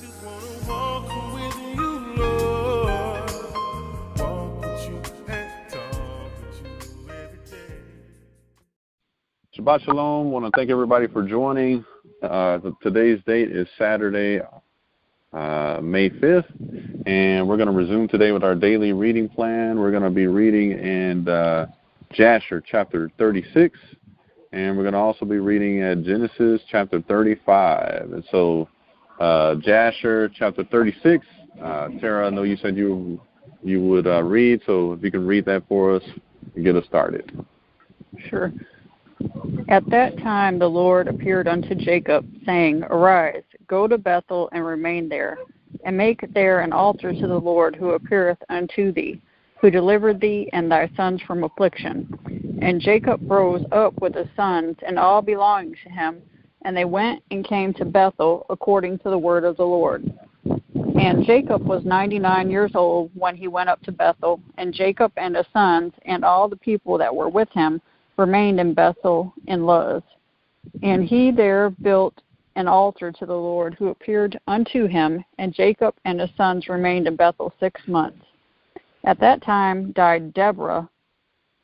just wanna walk with you, Lord. Walk with you and talk with you every day. Shabbat Shalom. I want to thank everybody for joining. Today's date is Saturday, May 5th, and we're going to resume today with our daily reading plan. We're going to be reading in Jasher chapter 36, and we're going to also be reading at Genesis chapter 35. And so Jasher chapter 36, Sarah, I know you said you would read, so if you can read that for us and get us started. Sure. At that time the Lord appeared unto Jacob, saying, Arise, go to Bethel, and remain there, and make there an altar to the Lord, who appeareth unto thee, who delivered thee and thy sons from affliction. And Jacob rose up with his sons, and all belonging to him, and they went and came to Bethel, according to the word of the Lord. And Jacob was 99 years old when he went up to Bethel, and Jacob and his sons, and all the people that were with him, remained in Bethel in Luz. And he there built an altar to the Lord, who appeared unto him, and Jacob and his sons remained in Bethel 6 months. At that time died Deborah,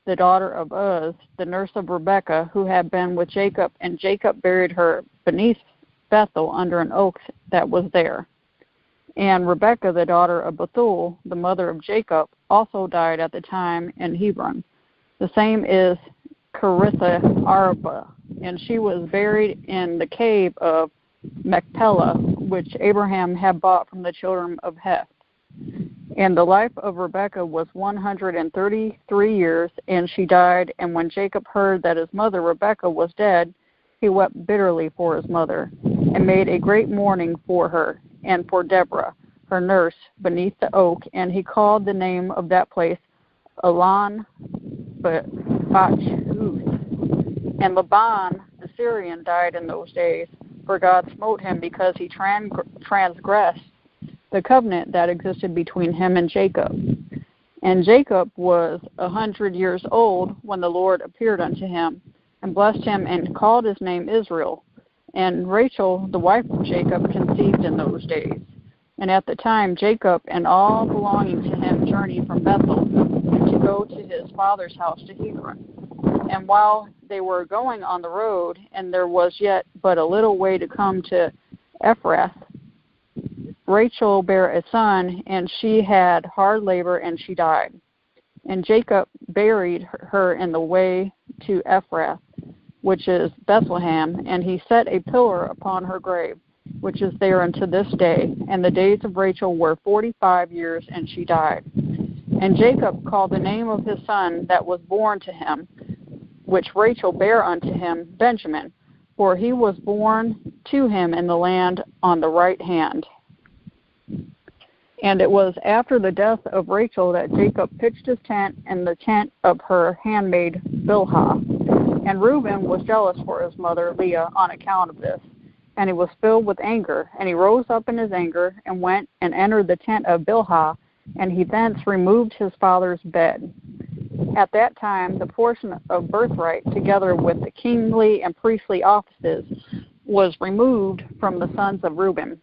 the daughter of Uz, the nurse of Rebekah, who had been with Jacob, and Jacob buried her beneath Bethel under an oak that was there. And Rebekah, the daughter of Bethuel, the mother of Jacob, also died at the time in Hebron. The same is Caritha Arba, and she was buried in the cave of Machpelah, which Abraham had bought from the children of Heth. And the life of Rebekah was 133 years, and she died. And when Jacob heard that his mother Rebekah was dead, he wept bitterly for his mother, and made a great mourning for her, and for Deborah, her nurse, beneath the oak. And he called the name of that place Elon Bachhuth. And Laban the Syrian died in those days, for God smote him because he transgressed the covenant that existed between him and Jacob. And Jacob was 100 years old when the Lord appeared unto him, and blessed him, and called his name Israel. And Rachel, the wife of Jacob, conceived in those days. And at the time Jacob and all belonging to him journeyed from Bethel to go to his father's house to Hebron. And while they were going on the road, and there was yet but a little way to come to Ephrath, Rachel bare a son, and she had hard labor, and she died. And Jacob buried her in the way to Ephrath, which is Bethlehem, and he set a pillar upon her grave, which is there unto this day. And the days of Rachel were 45 years, and she died. And Jacob called the name of his son that was born to him, which Rachel bare unto him, Benjamin, for he was born to him in the land on the right hand. And it was after the death of Rachel that Jacob pitched his tent in the tent of her handmaid Bilhah. And Reuben was jealous for his mother Leah on account of this, and he was filled with anger. And he rose up in his anger, and went and entered the tent of Bilhah, and he thence removed his father's bed. At that time the portion of birthright, together with the kingly and priestly offices, was removed from the sons of Reuben,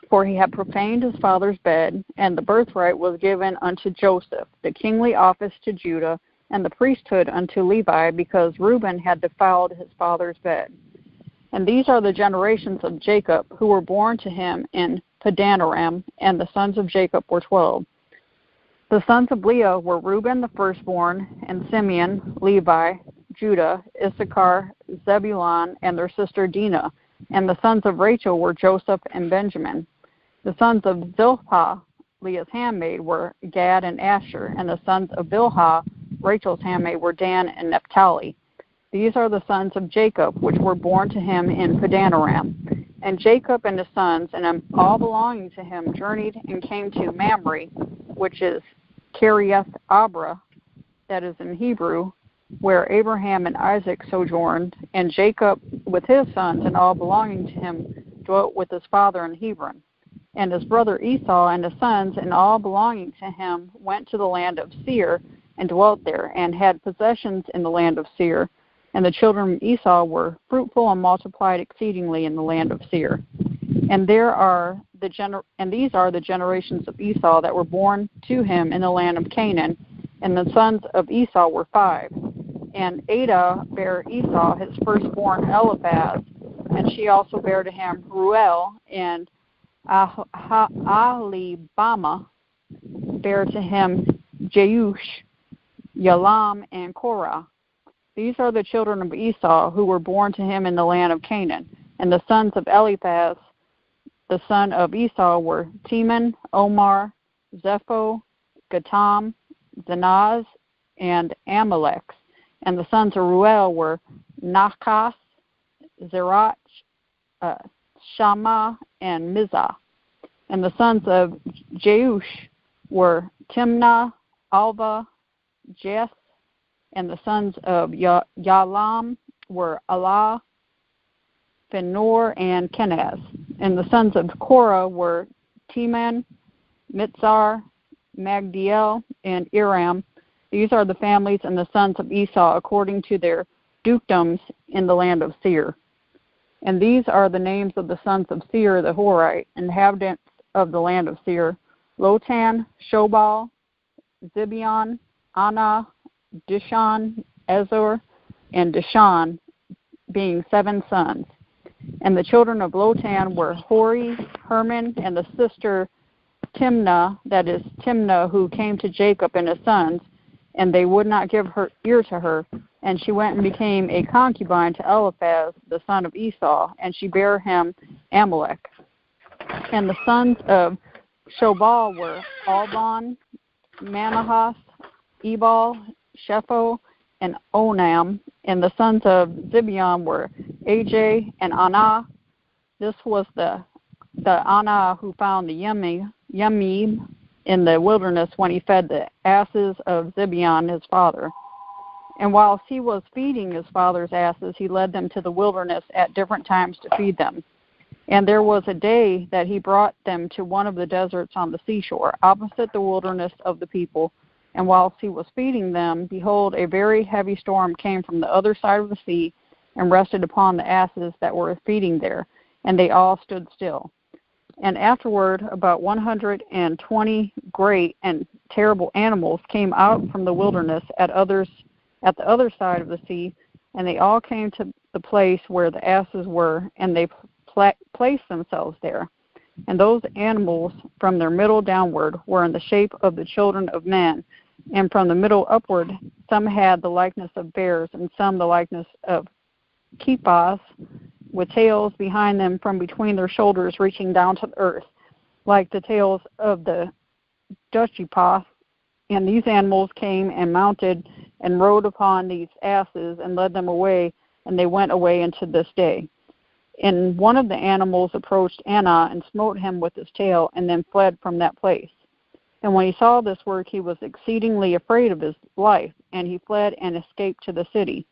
for he had profaned his father's bed. And the birthright was given unto Joseph, the kingly office to Judah, and the priesthood unto Levi, because Reuben had defiled his father's bed. And these are the generations of Jacob, who were born to him in Padanaram, and the sons of Jacob were 12. The sons of Leah were Reuben the firstborn, and Simeon, Levi, Judah, Issachar, Zebulun, and their sister Dinah. And the sons of Rachel were Joseph and Benjamin. The sons of Zilpah, Leah's handmaid, were Gad and Asher. And the sons of Bilhah, Rachel's handmaid, were Dan and Naphtali. These are the sons of Jacob, which were born to him in Padanaram. And Jacob and his sons, and all belonging to him, journeyed and came to Mamre, which is Kiriath Abra, that is in Hebrew, where Abraham and Isaac sojourned. And Jacob with his sons and all belonging to him dwelt with his father in Hebron. And his brother Esau and his sons and all belonging to him went to the land of Seir and dwelt there, and had possessions in the land of Seir. And the children of Esau were fruitful and multiplied exceedingly in the land of Seir. And these are the generations of Esau that were born to him in the land of Canaan. And the sons of Esau were 5. And Adah bare Esau his firstborn Eliphaz, and she also bare to him Ruel, and Ahlibama bare to him Jeush, Yalam, and Korah. These are the children of Esau who were born to him in the land of Canaan. And the sons of Eliphaz, the son of Esau, were Teman, Omar, Zepho, Gatam, Zanaz, and Amalek. And the sons of Ruel were Nachas, Zerach, Shammah, and Mizah. And the sons of Jeush were Timnah, Alva, Jess. And the sons of Yalam were Allah, Phinor, and Kenaz. And the sons of Korah were Teman, Mitzar, Magdiel, and Iram. These are the families and the sons of Esau according to their dukedoms in the land of Seir. And these are the names of the sons of Seir the Horite, inhabitants of the land of Seir: Lotan, Shobal, Zibeon, Anah, Dishon, Ezor, and Dishon, being 7 sons. And the children of Lotan were Hori, Herman, and the sister Timnah, that is Timnah, who came to Jacob and his sons, and they would not give her ear to her. And she went and became a concubine to Eliphaz, the son of Esau, and she bare him Amalek. And the sons of Shobal were Alban, Manahath, Ebal, Shepho, and Onam. And the sons of Zibeon were Aj and Anah. This was the Anah who found the Yemim in the wilderness when he fed the asses of Zibeon his father. And whilst he was feeding his father's asses, he led them to the wilderness at different times to feed them. And there was a day that he brought them to one of the deserts on the seashore, opposite the wilderness of the people. And whilst he was feeding them, behold, a very heavy storm came from the other side of the sea and rested upon the asses that were feeding there, and they all stood still. And afterward, about 120 great and terrible animals came out from the wilderness at the other side of the sea, and they all came to the place where the asses were, and they placed themselves there. And those animals, from their middle downward, were in the shape of the children of men, and from the middle upward, some had the likeness of bears, and some the likeness of keepas, with tails behind them from between their shoulders reaching down to the earth, like the tails of the Dushipath. And these animals came and mounted and rode upon these asses and led them away, and they went away into this day. And one of the animals approached Anah and smote him with his tail, and then fled from that place. And when he saw this work, he was exceedingly afraid of his life, and he fled and escaped to the city.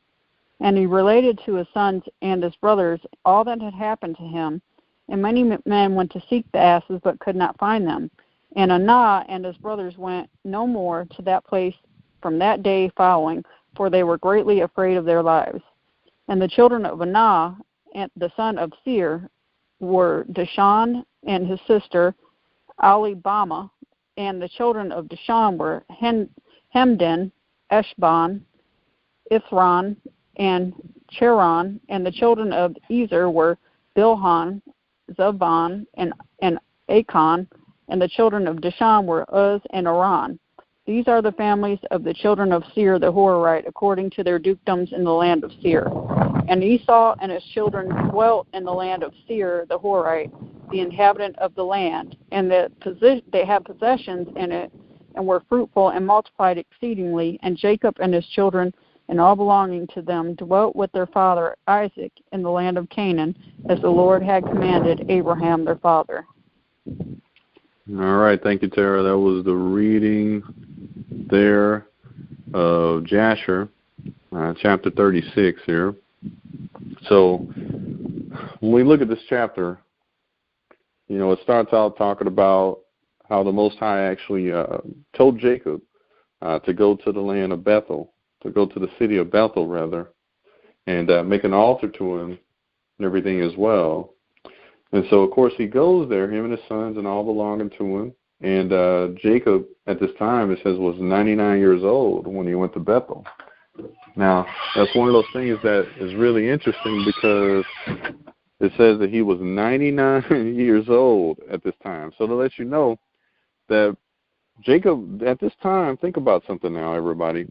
And he related to his sons and his brothers all that had happened to him. And many men went to seek the asses, but could not find them. And Anah and his brothers went no more to that place from that day following, for they were greatly afraid of their lives. And the children of Anah, and the son of Seir, were Dishon and his sister Ahlibama. And the children of Dishon were Hemdan, Eshban, Ithran, and Cheron. And the children of Ezer were Bilhan, Zavan, and Achan. And the children of Dishon were Uz and Aran. These are the families of the children of Seir the Horite, according to their dukedoms in the land of Seir. And Esau and his children dwelt in the land of Seir the Horite, the inhabitant of the land, and they had possessions in it, and were fruitful and multiplied exceedingly. And Jacob and his children and all belonging to them dwelt with their father Isaac in the land of Canaan, as the Lord had commanded Abraham their father. All right, thank you, Tara. That was the reading there of Jasher, chapter 36 here. So when we look at this chapter, it starts out talking about how the Most High actually told Jacob to go to the land of Bethel, to go to the city of Bethel, rather, and make an altar to him and everything as well. And so, of course, he goes there, him and his sons and all belonging to him. And Jacob, at this time, it says, was 99 years old when he went to Bethel. Now, that's one of those things that is really interesting because it says that he was 99 years old at this time. So to let you know that Jacob, at this time, think about something now, everybody.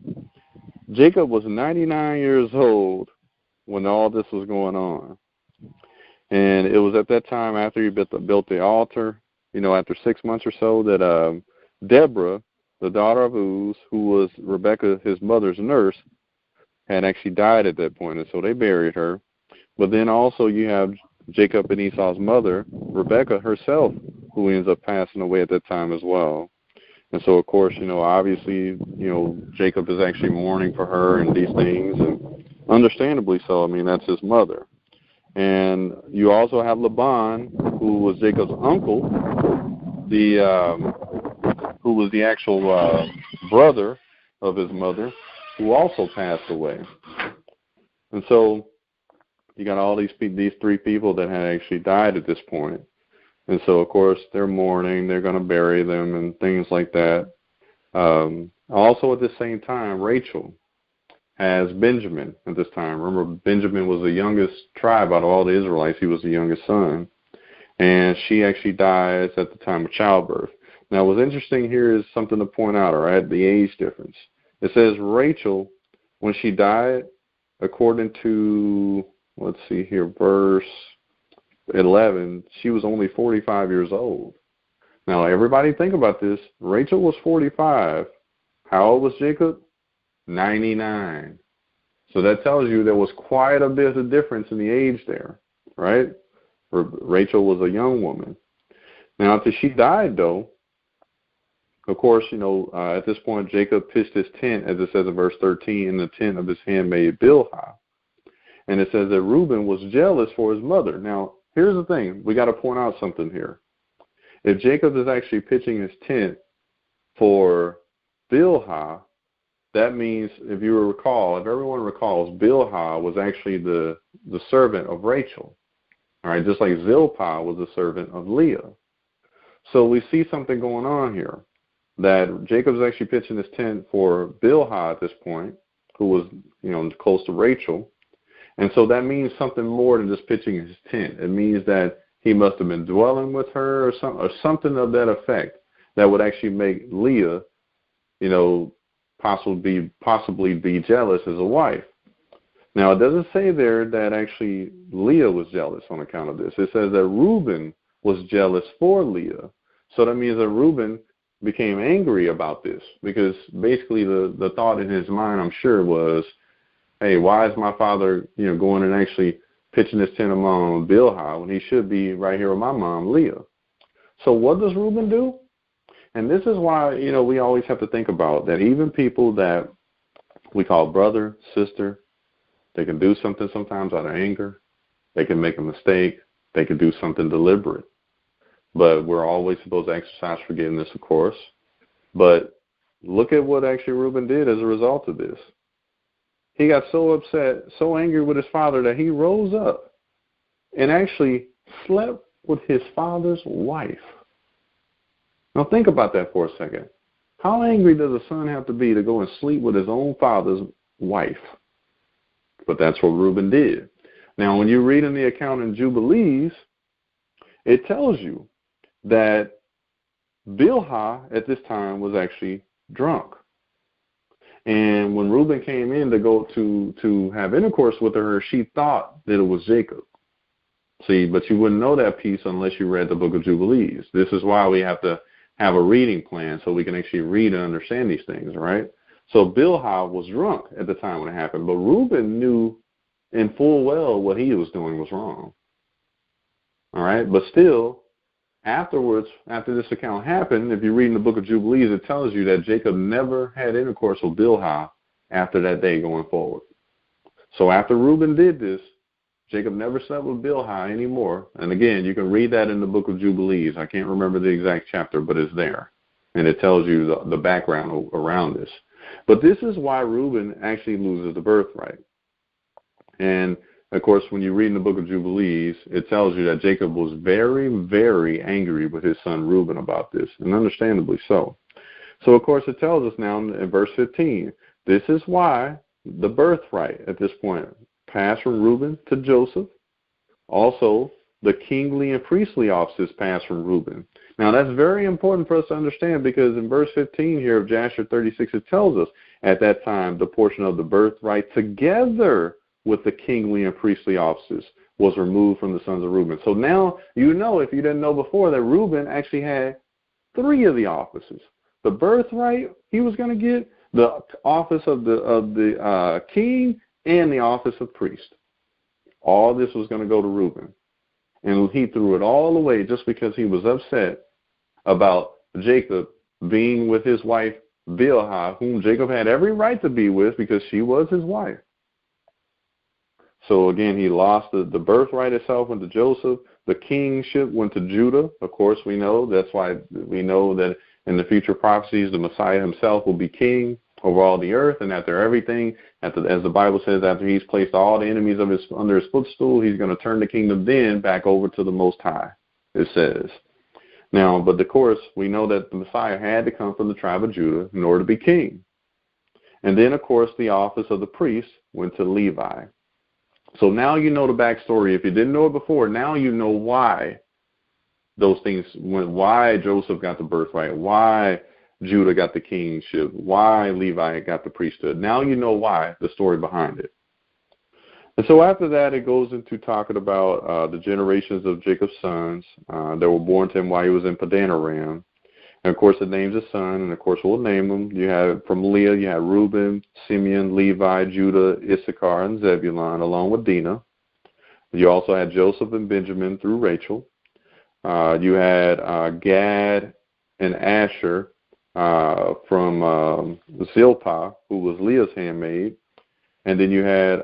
Jacob was 99 years old when all this was going on. And it was at that time after he built the altar, after 6 months or so, that Deborah, the daughter of Uz, who was Rebekah, his mother's nurse, had actually died at that point, and so they buried her. But then also you have Jacob and Esau's mother, Rebekah herself, who ends up passing away at that time as well. And so, of course, obviously, Jacob is actually mourning for her and these things, and understandably so. I mean, that's his mother. And you also have Laban, who was Jacob's uncle, who was the actual brother of his mother, who also passed away. And so you got all these three people that had actually died at this point. And so, of course, they're mourning. They're going to bury them and things like that. Also, at the same time, Rachel has Benjamin at this time. Remember, Benjamin was the youngest tribe out of all the Israelites. He was the youngest son. And she actually dies at the time of childbirth. Now, what's interesting here is something to point out, all right, the age difference. It says Rachel, when she died, according to, let's see here, verse 11, she was only 45 years old. Now, everybody think about this. Rachel was 45. How old was Jacob? 99. So that tells you there was quite a bit of difference in the age there, right? Rachel was a young woman. Now, after she died, though, of course, at this point, Jacob pitched his tent, as it says in verse 13, in the tent of his handmaid Bilhah. And it says that Reuben was jealous for his mother. Now, here's the thing. We got to point out something here. If Jacob is actually pitching his tent for Bilhah, that means, if everyone recalls, Bilhah was actually the servant of Rachel. All right, just like Zilpah was the servant of Leah. So we see something going on here, that Jacob's actually pitching his tent for Bilhah at this point, who was, close to Rachel. And so that means something more than just pitching his tent. It means that he must have been dwelling with her or something of that effect that would actually make Leah, possibly be jealous as a wife. Now, it doesn't say there that actually Leah was jealous on account of this. It says that Reuben was jealous for Leah. So that means that Reuben became angry about this, because basically the thought in his mind, I'm sure, was, hey, why is my father, going and actually pitching this tent among Bilhah when he should be right here with my mom, Leah? So what does Reuben do? And this is why, we always have to think about that even people that we call brother, sister, they can do something sometimes out of anger. They can make a mistake. They can do something deliberate. But we're always supposed to exercise forgiveness, of course. But look at what actually Reuben did as a result of this. He got so upset, so angry with his father, that he rose up and actually slept with his father's wife. Now think about that for a second. How angry does a son have to be to go and sleep with his own father's wife? But that's what Reuben did. Now, when you read in the account in Jubilees, it tells you that Bilhah at this time was actually drunk. And when Reuben came in to go to have intercourse with her, she thought that it was Jacob. See, but you wouldn't know that piece unless you read the book of Jubilees. This is why we have to have a reading plan so we can actually read and understand these things, right? So Bilhah was drunk at the time when it happened, but Reuben knew in full well what he was doing was wrong. All right, but still, afterwards, after this account happened, if you read in the book of Jubilees, it tells you that Jacob never had intercourse with Bilhah after that day going forward. So after Reuben did this, Jacob never slept with Bilhah anymore. And again, you can read that in the book of Jubilees. I can't remember the exact chapter, but it's there. And it tells you the background around this. But this is why Reuben actually loses the birthright. And Of course, when you read in the book of Jubilees, it tells you that Jacob was very, very angry with his son Reuben about this, and understandably so. So, of course, it tells us now in verse 15, this is why the birthright at this point passed from Reuben to Joseph. Also, the kingly and priestly offices passed from Reuben. Now, that's very important for us to understand, because in verse 15 here of Jasher 36, it tells us at that time the portion of the birthright together with the kingly and priestly offices was removed from the sons of Reuben. So now you know, if you didn't know before, that Reuben actually had 3 of the offices. The birthright he was going to get, the office of the king, and the office of priest. All this was going to go to Reuben. And he threw it all away just because he was upset about Jacob being with his wife Bilhah, whom Jacob had every right to be with because she was his wife. So again, he lost the birthright itself went to Joseph. The kingship went to Judah. Of course, we know. That's why we know that in the future prophecies, the Messiah himself will be king over all the earth, and after everything, as the Bible says, after he's placed all the enemies of under his footstool, he's going to turn the kingdom then back over to the Most High, it says. Now, but of course, we know that the Messiah had to come from the tribe of Judah in order to be king. And then, of course, the office of the priest went to Levi. So now you know the backstory. If you didn't know it before, now you know why those things went, why Joseph got the birthright, why Judah got the kingship, why Levi got the priesthood. Now you know why, the story behind it. And so after that, it goes into talking about the generations of Jacob's sons that were born to him while he was in Padanaram. And, of course, it names his son, and, of course, we'll name them. You have from Leah, you have Reuben, Simeon, Levi, Judah, Issachar, and Zebulun, along with Dinah. You also had Joseph and Benjamin through Rachel. You had Gad and Asher from Zilpah, who was Leah's handmaid. And then you had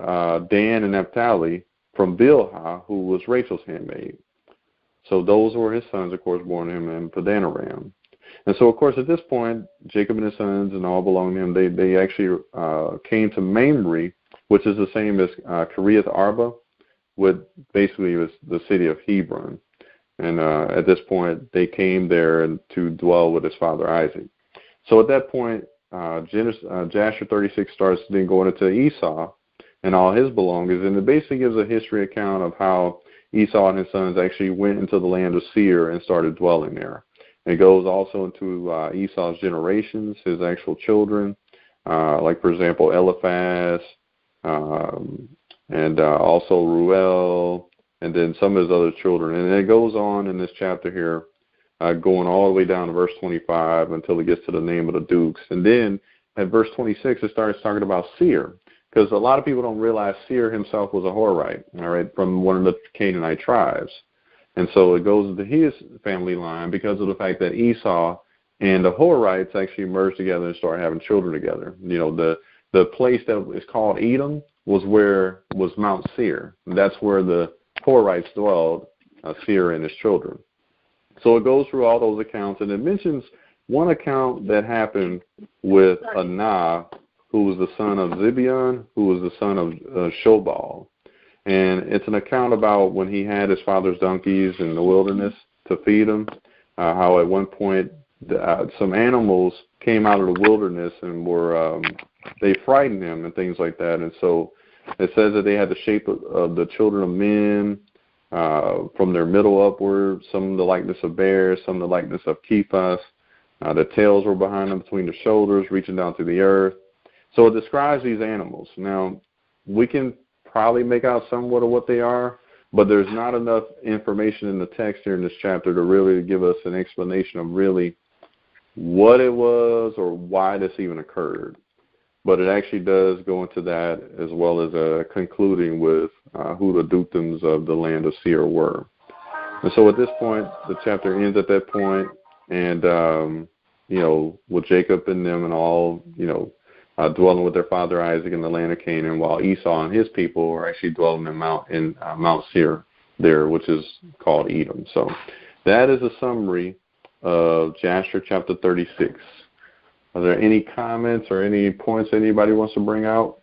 Dan and Naphtali from Bilhah, who was Rachel's handmaid. So those were his sons, of course, born to him in Padanaram. And so, of course, at this point, Jacob and his sons and all belonging to him, they actually came to Mamre, which is the same as Kiriath Arba, which basically was the city of Hebron. And at this point, they came there to dwell with his father Isaac. So at that point, Jasher 36 starts then going into Esau and all his belongings, and it basically gives a history account of how Esau and his sons actually went into the land of Seir and started dwelling there. It goes also into Esau's generations, his actual children, like, for example, Eliphaz, and also Ruel, and then some of his other children. And it goes on in this chapter here, going all the way down to verse 25 until it gets to the name of the dukes. And then at verse 26, it starts talking about Seir, because a lot of people don't realize Seir himself was a Horite, all right, from one of the Canaanite tribes. And so it goes into his family line because of the fact that Esau and the Horites actually merged together and started having children together. You know, the place that is called Edom was Mount Seir. That's where the Horites dwelled, Seir and his children. So it goes through all those accounts, and it mentions one account that happened with Anah, who was the son of Zibeon, who was the son of Shobal. And it's an account about when he had his father's donkeys in the wilderness to feed them, how at one point some animals came out of the wilderness and they frightened him and things like that. And so it says that they had the shape of the children of men from their middle upward, some the likeness of bears, some the likeness of kephas. The tails were behind them between the shoulders, reaching down to the earth. So it describes these animals. Now, we can probably make out somewhat of what they are, but there's not enough information in the text here in this chapter to really give us an explanation of really what it was or why this even occurred. But it actually does go into that, as well as concluding with who the dukedoms of the land of Seir were. And so at this point, the chapter ends at that point, and with Jacob and them and all, dwelling with their father Isaac in the land of Canaan, while Esau and his people are actually dwelling in Mount Seir there, which is called Edom. So that is a summary of Jasher chapter 36. Are there any comments or any points anybody wants to bring out?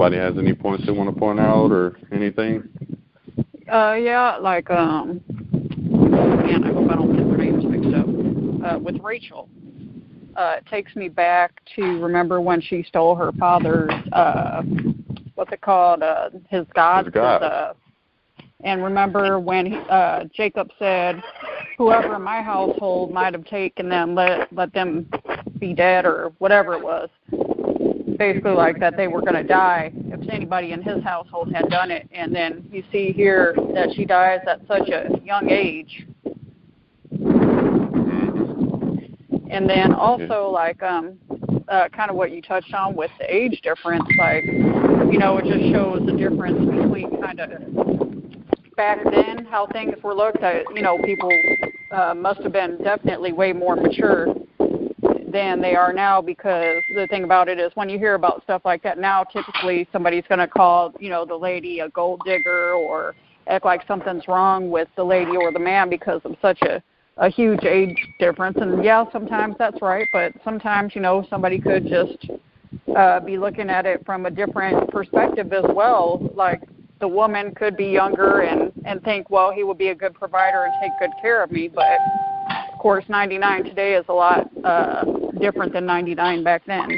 Nobody has any points they want to point out or anything? Yeah, like, man, I hope I don't get their names mixed up. With Rachel, it takes me back to remember when she stole her father's, what's it called, his gods. His gods. And remember when Jacob said, whoever in my household might have taken them, let them be dead, or whatever it was. Basically like that they were going to die if anybody in his household had done it. And then you see here that she dies at such a young age. And then also like kind of what you touched on with the age difference, like, you know, it just shows the difference between kind of back then how things were looked at. You know, people must have been definitely way more mature than they are now, because the thing about it is when you hear about stuff like that now, typically somebody's going to call, you know, the lady a gold digger or act like something's wrong with the lady or the man because of such a huge age difference. And yeah, sometimes that's right, but sometimes, you know, somebody could just be looking at it from a different perspective as well. Like the woman could be younger and think, well, he would be a good provider and take good care of me, but of course 99 today is a lot different than 99 back then.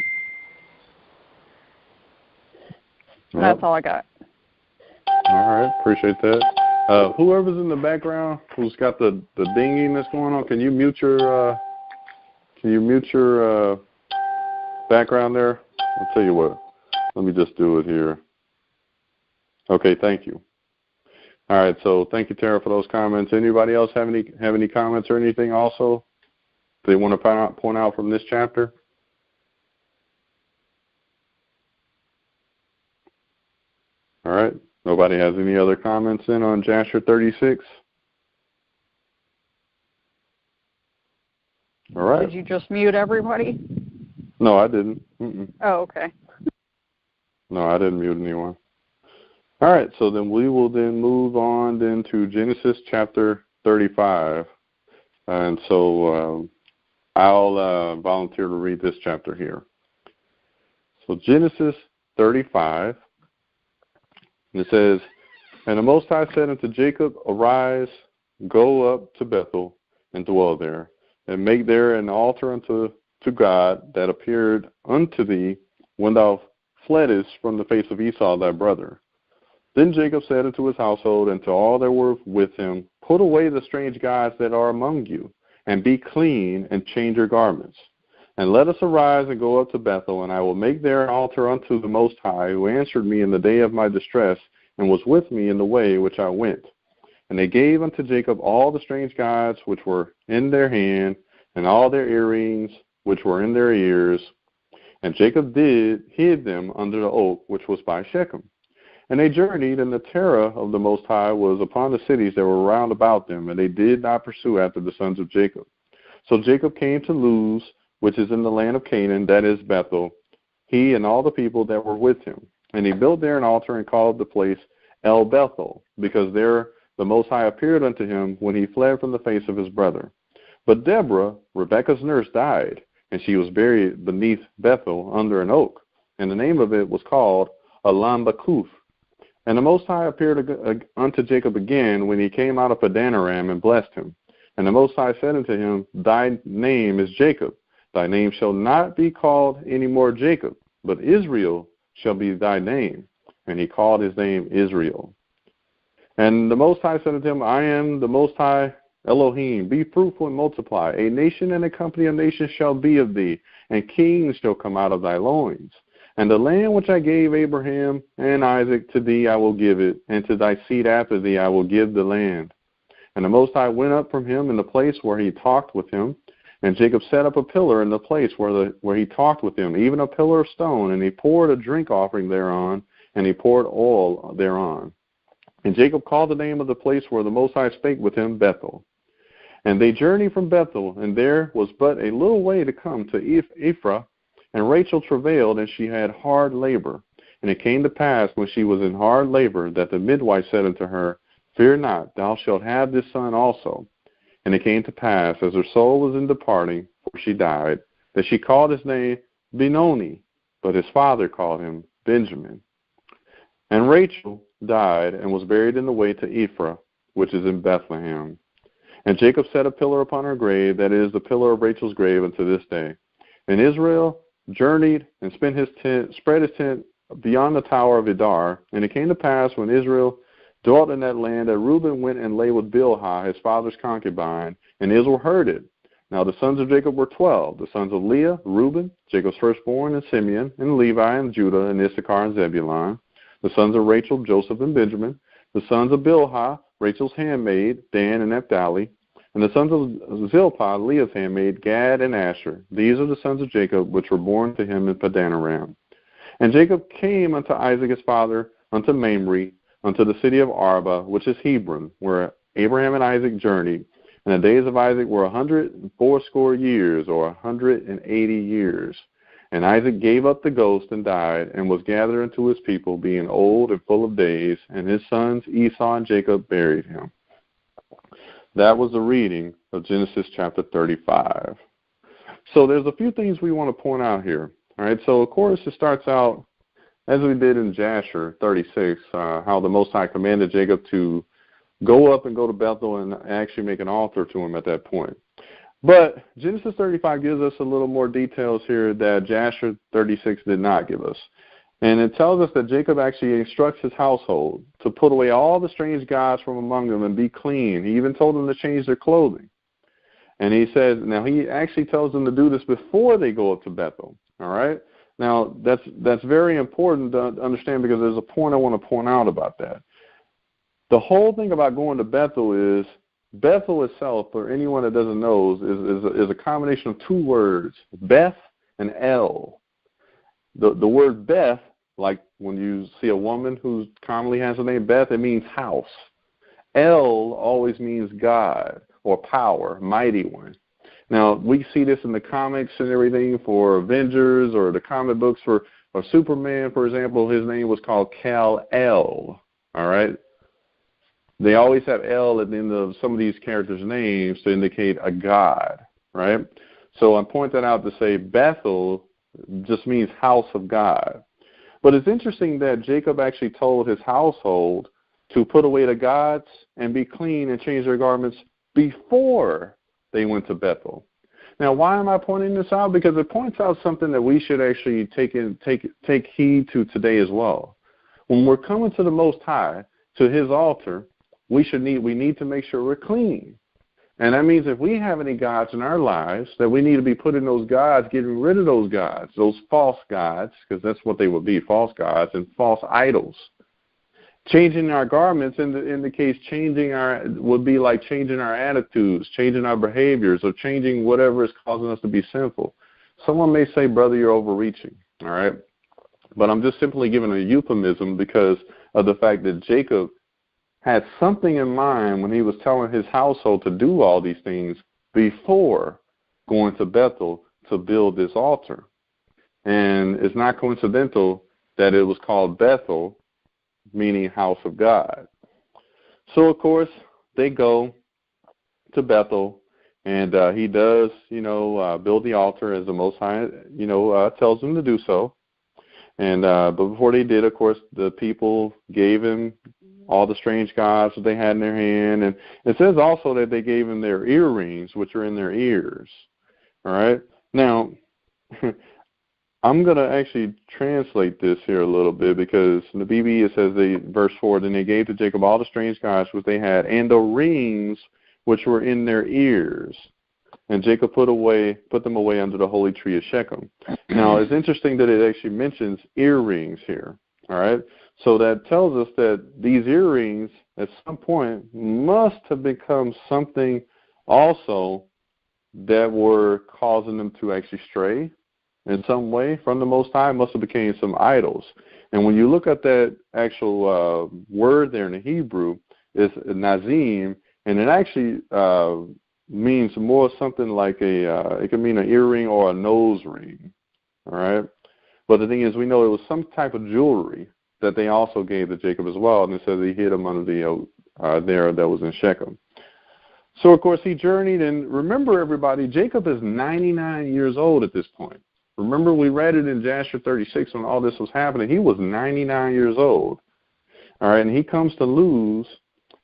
Yep. That's all I got. All right, appreciate that. Whoever's in the background who's got the dinging that's going on, can you mute your background there? I'll tell you what. Let me just do it here. Okay, thank you. All right, so thank you, Tara, for those comments. Anybody else have any comments or anything also they want to point out from this chapter? All right. Nobody has any other comments in on Jasher 36? All right. Did you just mute everybody? No, I didn't. Mm-mm. Oh, okay. No, I didn't mute anyone. All right, so then we will then move on then to Genesis chapter 35. And so I'll volunteer to read this chapter here. So Genesis 35, it says, "And the Most High said unto Jacob, Arise, go up to Bethel, and dwell there, and make there an altar unto God that appeared unto thee when thou fleddest from the face of Esau thy brother. Then Jacob said unto his household and to all that were with him, Put away the strange gods that are among you, and be clean, and change your garments. And let us arise and go up to Bethel, and I will make there an altar unto the Most High, who answered me in the day of my distress, and was with me in the way which I went. And they gave unto Jacob all the strange gods which were in their hand, and all their earrings which were in their ears. And Jacob hid them under the oak which was by Shechem. And they journeyed, and the terror of the Most High was upon the cities that were round about them, and they did not pursue after the sons of Jacob. So Jacob came to Luz, which is in the land of Canaan, that is Bethel, he and all the people that were with him. And he built there an altar and called the place El Bethel, because there the Most High appeared unto him when he fled from the face of his brother. But Deborah, Rebekah's nurse, died, and she was buried beneath Bethel under an oak, and the name of it was called Alambakuth. And the Most High appeared unto Jacob again when he came out of Padanaram and blessed him. And the Most High said unto him, Thy name is Jacob. Thy name shall not be called any more Jacob, but Israel shall be thy name. And he called his name Israel. And the Most High said unto him, I am the Most High Elohim. Be fruitful and multiply. A nation and a company of nations shall be of thee, and kings shall come out of thy loins. And the land which I gave Abraham and Isaac to thee I will give it, and to thy seed after thee I will give the land. And the Most High went up from him in the place where he talked with him, and Jacob set up a pillar in the place where he talked with him, even a pillar of stone, and he poured a drink offering thereon, and he poured oil thereon. And Jacob called the name of the place where the Most High spake with him, Bethel. And they journeyed from Bethel, and there was but a little way to come to Ephraim. And Rachel travailed, and she had hard labor. And it came to pass, when she was in hard labor, that the midwife said unto her, Fear not, thou shalt have this son also. And it came to pass, as her soul was in departing, for she died, that she called his name Benoni, but his father called him Benjamin. And Rachel died and was buried in the way to Ephraim, which is in Bethlehem. And Jacob set a pillar upon her grave, that is, the pillar of Rachel's grave unto this day. And Israel journeyed and spread his tent beyond the tower of Edar. And it came to pass, when Israel dwelt in that land, that Reuben went and lay with Bilhah, his father's concubine, and Israel heard it. Now the sons of Jacob were 12, the sons of Leah, Reuben, Jacob's firstborn, and Simeon, and Levi, and Judah, and Issachar, and Zebulun. The sons of Rachel, Joseph, and Benjamin. The sons of Bilhah, Rachel's handmaid, Dan and Naphtali. And the sons of Zilpah, Leah's handmaid, Gad and Asher. These are the sons of Jacob, which were born to him in Padanaram. And Jacob came unto Isaac his father, unto Mamre, unto the city of Arba, which is Hebron, where Abraham and Isaac journeyed. And the days of Isaac were 180 years, or 180 years. And Isaac gave up the ghost and died, and was gathered unto his people, being old and full of days. And his sons Esau and Jacob buried him. That was the reading of Genesis chapter 35. So there's a few things we want to point out here. All right, so of course it starts out, as we did in Jasher 36, how the Most High commanded Jacob to go up and go to Bethel and actually make an altar to him at that point. But Genesis 35 gives us a little more details here that Jasher 36 did not give us. And it tells us that Jacob actually instructs his household to put away all the strange gods from among them and be clean. He even told them to change their clothing. And he says, now he actually tells them to do this before they go up to Bethel. All right? Now, that's very important to understand, because there's a point I want to point out about that. The whole thing about going to Bethel is, Bethel itself, for anyone that doesn't know, is a combination of two words, Beth and El. The word Beth, like when you see a woman who commonly has the name Beth, it means house. El always means God or power, mighty one. Now, we see this in the comics and everything for Avengers, or the comic books for Superman, for example. His name was called Kal-El, all right? They always have El at the end of some of these characters' names to indicate a god, right? So I point that out to say Bethel just means house of God. But it's interesting that Jacob actually told his household to put away the gods and be clean and change their garments before they went to Bethel. Now, why am I pointing this out? Because it points out something that we should actually take heed to today as well. When we're coming to the Most High, to his altar, we need to make sure we're clean. And that means if we have any gods in our lives, that we need to be putting those gods, getting rid of those gods, those false gods, because that's what they would be, false gods and false idols. Changing our garments indicates would be like changing our attitudes, changing our behaviors, or changing whatever is causing us to be sinful. Someone may say, brother, you're overreaching, all right? But I'm just simply giving a euphemism because of the fact that Jacob had something in mind when he was telling his household to do all these things before going to Bethel to build this altar. And it's not coincidental that it was called Bethel, meaning house of God. So, of course, they go to Bethel, and he does, build the altar as the Most High, tells him to do so. And but before they did, of course, the people gave him all the strange gods that they had in their hand. And it says also that they gave him their earrings, which are in their ears. All right? Now, I'm going to actually translate this here a little bit, because in the BB it says, verse 4, then they gave to Jacob all the strange gods which they had, and the rings which were in their ears. And Jacob put them away under the holy tree of Shechem. Now, it's interesting that it actually mentions earrings here. All right? So that tells us that these earrings at some point must have become something also that were causing them to actually stray in some way from the Most High. Must have became some idols. And when you look at that actual word there in the Hebrew, it's nazim, and it actually means more something like it can mean an earring or a nose ring. All right? But the thing is, we know it was some type of jewelry that they also gave to Jacob as well, and it says he hid him under the there that was in Shechem. So, of course, he journeyed, and remember, everybody, Jacob is 99 years old at this point. Remember, we read it in Jasher 36 when all this was happening. He was 99 years old. All right, and he comes to Luz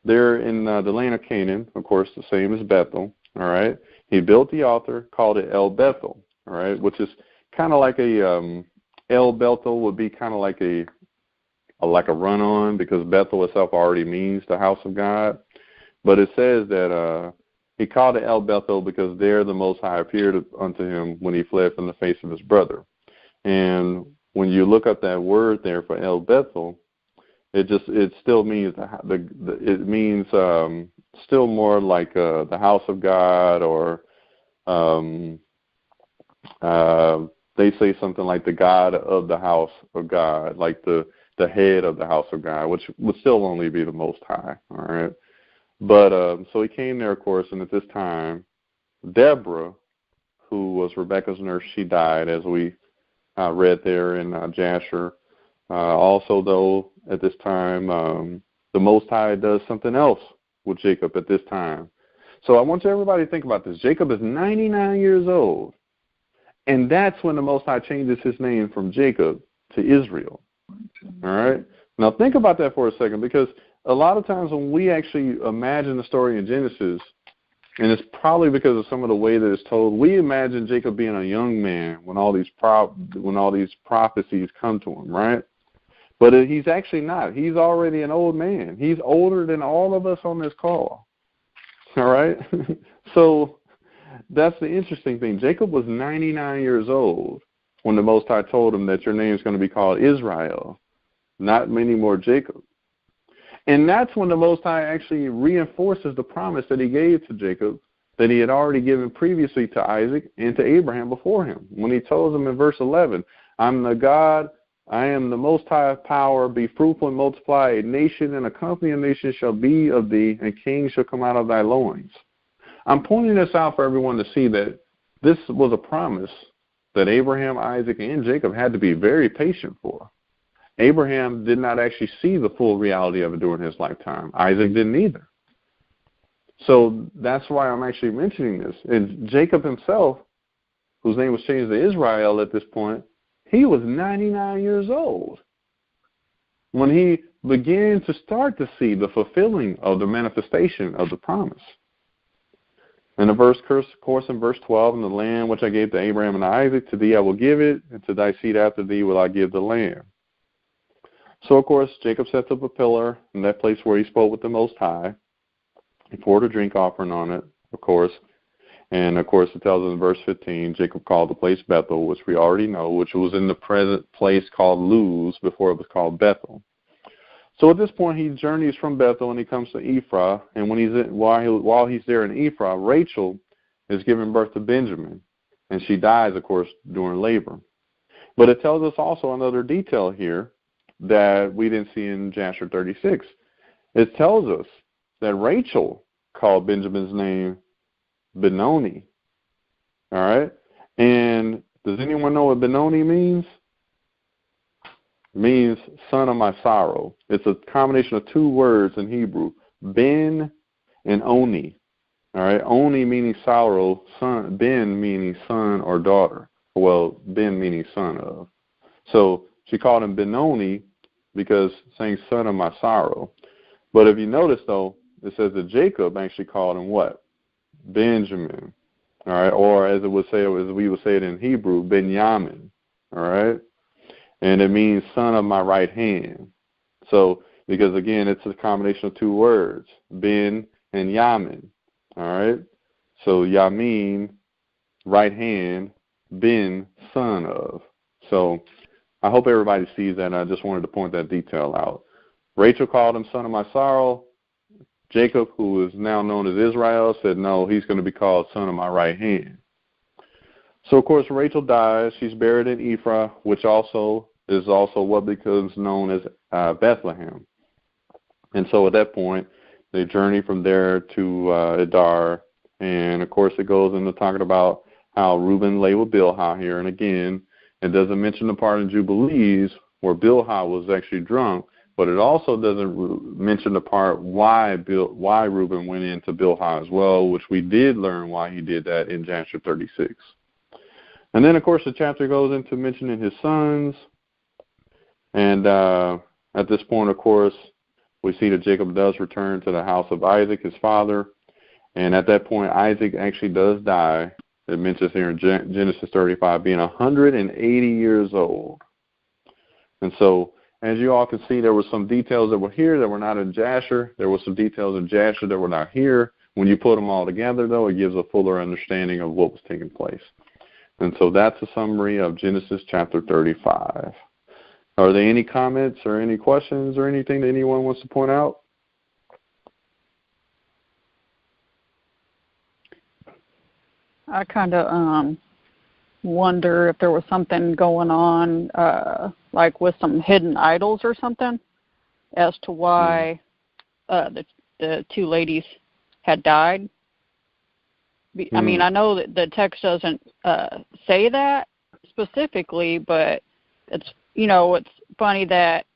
there in the land of Canaan, of course, the same as Bethel. All right, he built the altar, called it El Bethel. All right, which is kind of like a El Bethel would be kind of like a run-on, because Bethel itself already means the house of God. But it says that he called it El Bethel because there the Most High appeared unto him when he fled from the face of his brother. And when you look up that word there for El Bethel, it still means it means still more like the house of God, or they say something like the God of the house of God, like the head of the house of God, which would still only be the Most High. All right. But so he came there, of course, and at this time, Deborah, who was Rebekah's nurse, she died, as we read there in Jasher. Also, though, at this time, the Most High does something else with Jacob at this time. So I want everybody to think about this. Jacob is 99 years old, and that's when the Most High changes his name from Jacob to Israel. All right? Now think about that for a second, because a lot of times when we actually imagine the story in Genesis, and it's probably because of some of the way that it's told, we imagine Jacob being a young man when all these prophecies come to him, right? But he's actually not. He's already an old man. He's older than all of us on this call. All right? So that's the interesting thing. Jacob was 99 years old when the Most High told him that your name is going to be called Israel, not many more Jacob. And that's when the Most High actually reinforces the promise that he gave to Jacob, that he had already given previously to Isaac and to Abraham before him. When he tells them in verse 11, I'm the God, I am the Most High power, be fruitful and multiply, a nation and a company of nations shall be of thee, and kings shall come out of thy loins. I'm pointing this out for everyone to see that this was a promise that Abraham, Isaac, and Jacob had to be very patient for. Abraham did not actually see the full reality of it during his lifetime. Isaac didn't either. So that's why I'm actually mentioning this. And Jacob himself, whose name was changed to Israel at this point, he was 99 years old when he began to start to see the fulfilling of the manifestation of the promise. And the verse, of course, in verse 12, in the land which I gave to Abraham and Isaac, to thee I will give it, and to thy seed after thee will I give the land. So, of course, Jacob sets up a pillar in that place where he spoke with the Most High. He poured a drink offering on it, of course. And, of course, it tells us in verse 15, Jacob called the place Bethel, which we already know, which was in the present place called Luz before it was called Bethel. So at this point, he journeys from Bethel and he comes to Ephraim. And while he's there in Ephraim, Rachel is giving birth to Benjamin. And she dies, of course, during labor. But it tells us also another detail here that we didn't see in Jasher 36. It tells us that Rachel called Benjamin's name Benoni. All right? And does anyone know what Benoni means? It means son of my sorrow. It's a combination of two words in Hebrew, Ben and Oni. All right? Oni meaning sorrow, son, Ben meaning son or daughter. Well, Ben meaning son of. So she called him Benoni because saying son of my sorrow. But if you notice, though, it says that Jacob actually called him what? Benjamin. All right, or as we would say it in Hebrew, Benjamin. All right, and it means son of my right hand. So because again, it's a combination of two words, Ben and Yamin. All right, so Yamin, right hand, Ben, son of. So I hope everybody sees that, and I just wanted to point that detail out. Rachel called him son of my sorrow. Jacob, who is now known as Israel, said, no, he's going to be called son of my right hand. So, of course, Rachel dies. She's buried in Ephraim, which also is what becomes known as Bethlehem. And so at that point, they journey from there to Adar. And, of course, it goes into talking about how Reuben lay with Bilhah here. And, again, it doesn't mention the part in Jubilees where Bilhah was actually drunk. But it also doesn't mention the part why Reuben went into Bilhah as well, which we did learn why he did that in Jasher 36. And then, of course, the chapter goes into mentioning his sons. And at this point, of course, we see that Jacob does return to the house of Isaac, his father. And at that point, Isaac actually does die. It mentions here in Genesis 35 being 180 years old. And so, as you all can see, there were some details that were here that were not in Jasher. There were some details in Jasher that were not here. When you put them all together, though, it gives a fuller understanding of what was taking place. And so that's a summary of Genesis chapter 35. Are there any comments or any questions or anything that anyone wants to point out? I kind of wonder if there was something going on, like with some hidden idols or something, as to why the two ladies had died. I mean, I know that the text doesn't say that specifically, but it's, you know, it's funny that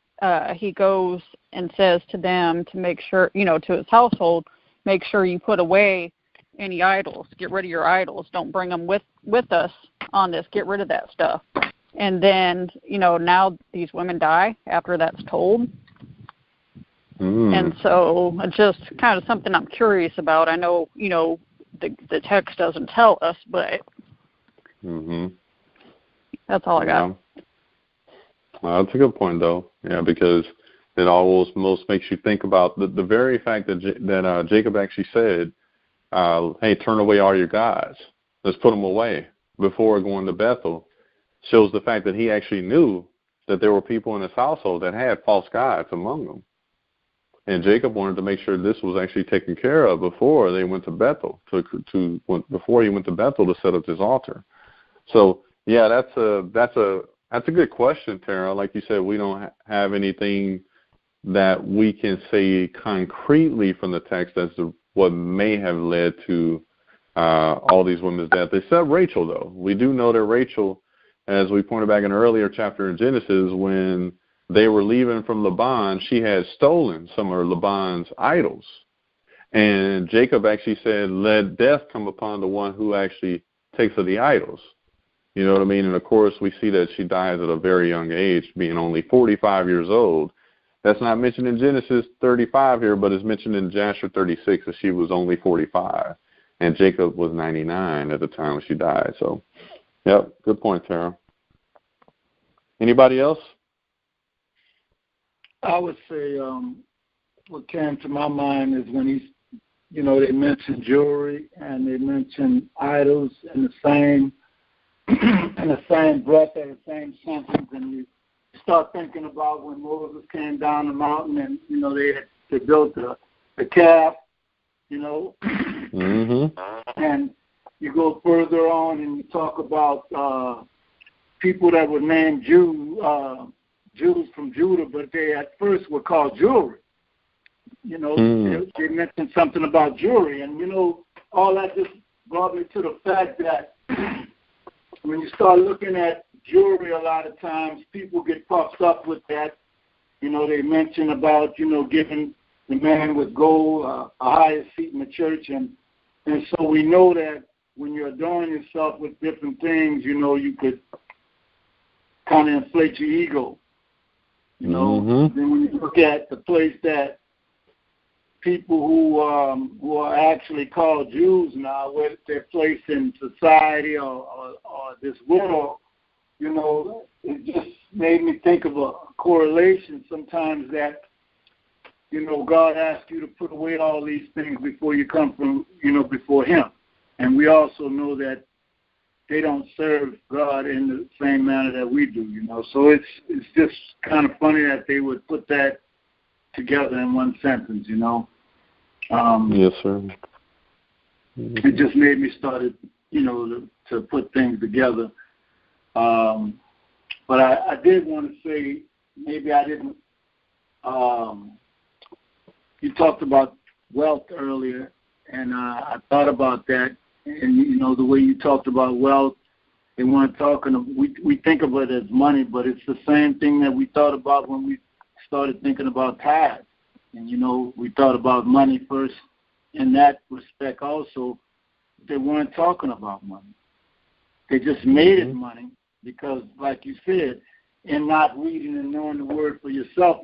he goes and says to them to make sure, you know, to his household, make sure you put away any idols. Get rid of your idols. Don't bring them with us on this. Get rid of that stuff. And then, you know, now these women die after that's told. And so it's just kind of something I'm curious about. I know, you know, the text doesn't tell us, but that's all I got. Well, that's a good point, though. Yeah, because it almost makes you think about the very fact that Jacob actually said, hey, turn away all your gods. Let's put them away before going to Bethel. Shows the fact that he actually knew that there were people in his household that had false gods among them. And Jacob wanted to make sure this was actually taken care of before they went to Bethel, before he went to Bethel to set up his altar. So, yeah, that's a good question, Tara. Like you said, we don't have anything that we can say concretely from the text as to what may have led to all these women's death. Except Rachel, though. We do know that Rachel, as we pointed back in an earlier chapter in Genesis, when they were leaving from Laban, she had stolen some of Laban's idols. And Jacob actually said, let death come upon the one who actually takes of the idols. You know what I mean? And, of course, we see that she dies at a very young age, being only 45 years old. That's not mentioned in Genesis 35 here, but it's mentioned in Jasher 36 that she was only 45. And Jacob was 99 at the time when she died. So, yep, good point, Tara. Anybody else? I would say what came to my mind is when they mentioned jewelry and they mentioned idols in the same breath or the same sentence, and you start thinking about when Moses came down the mountain and they built the calf, and you go further on and you talk about people that were named Jews from Judah, but they at first were called jewelry. They mentioned something about jewelry, and all that just brought me to the fact that when you start looking at jewelry, a lot of times people get puffed up with that. They mention about giving the man with gold a higher seat in the church, and so we know that when you're adorning yourself with different things, you could kind of inflate your ego. Then when you look at the place that people who are actually called Jews now, where they're placed in society or this world, it just made me think of a correlation sometimes that, God asks you to put away all these things before you come from, before Him. And we also know that they don't serve God in the same manner that we do, So it's just kind of funny that they would put that together in one sentence, Yes, sir. It just made me start, to put things together. But I did want to say, maybe I didn't, you talked about wealth earlier, and I thought about that. And, the way you talked about wealth, they weren't talking, we think of it as money, but it's the same thing that we thought about when we started thinking about tithes. And, we thought about money first in that respect also. They weren't talking about money. They just made it money because, like you said, in not reading and knowing the word for yourself,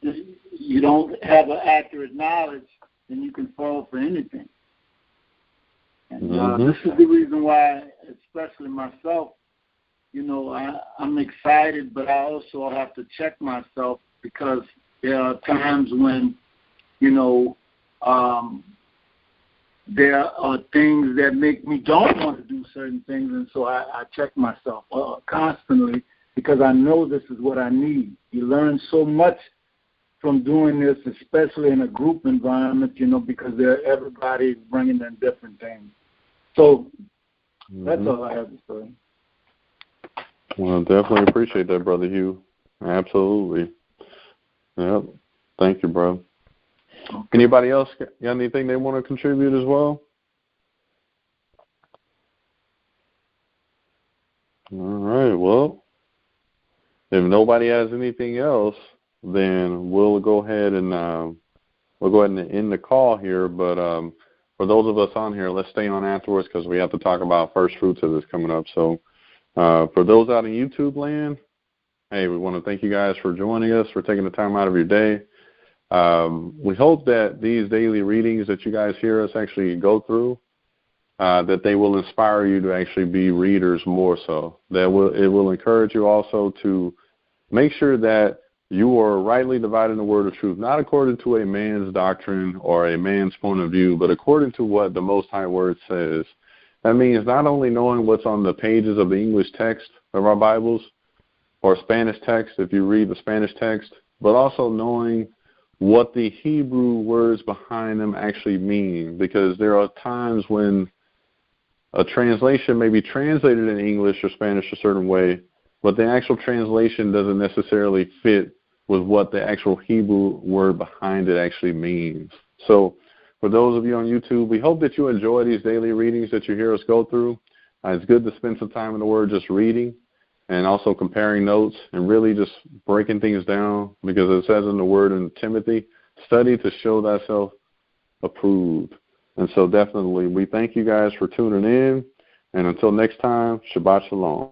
you don't have an accurate knowledge, then you can fall for anything. And this is the reason why, especially myself, I'm excited, but I also have to check myself, because there are times when, there are things that make me don't want to do certain things, and so I check myself constantly, because I know this is what I need. You learn so much from doing this, especially in a group environment, because everybody's bringing in different things. So that's all I have to say. Well, definitely appreciate that, Brother Hugh. Absolutely. Yep. Thank you, bro. Okay. Anybody else got anything they want to contribute as well? All right. Well, if nobody has anything else, then we'll go ahead and end the call here. But for those of us on here, let's stay on afterwards, because we have to talk about first fruits of this coming up. So for those out in YouTube land, hey, we want to thank you guys for joining us, for taking the time out of your day. We hope that these daily readings that you guys hear us actually go through, that they will inspire you to actually be readers more so. It will encourage you also to make sure that you are rightly dividing the word of truth, not according to a man's doctrine or a man's point of view, but according to what the Most High Word says. That means not only knowing what's on the pages of the English text of our Bibles, or Spanish text if you read the Spanish text, but also knowing what the Hebrew words behind them actually mean, because there are times when a translation may be translated in English or Spanish a certain way, but the actual translation doesn't necessarily fit with what the actual Hebrew word behind it actually means. So for those of you on YouTube, we hope that you enjoy these daily readings that you hear us go through. It's good to spend some time in the Word just reading and also comparing notes and really just breaking things down, because it says in the Word in Timothy, study to show thyself approved. And so definitely we thank you guys for tuning in. And until next time, Shabbat Shalom.